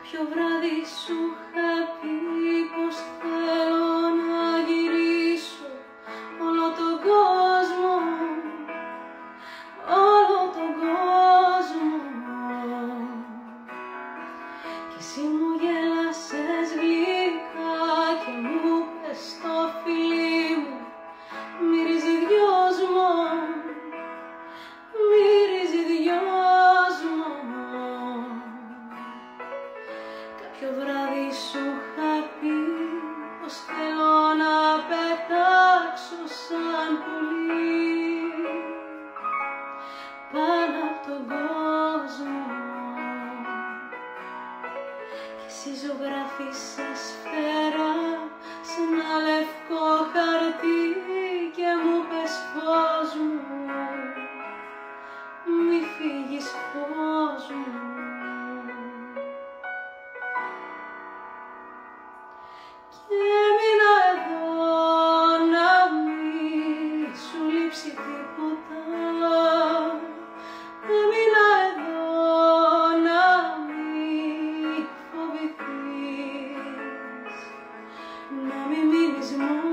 Κάποιο βράδυ σου είχα πει πως θέλω να γυρίσω όλο τον κόσμο, όλο τον κόσμο. Κι εσύ μου γέλασες γλυκά και μου πες στο φιλί μου μυρίζει δυόσμο, μυρίζει δυόσμο. Κάποιο βράδυ σου είχα πει πως θέλω να πετάξω σαν πουλί πάνω απ' τον κόσμο. Κι εσύ ζωγράφισες σφαίρα σε ένα λευκό χαρτί και μου πες φως μου, μη φύγεις φως μου. Και έμεινα εδώ να μη σου λείψει τίποτα. Έμεινα εδώ να μη φοβηθείς, να μην μείνεις μόνη.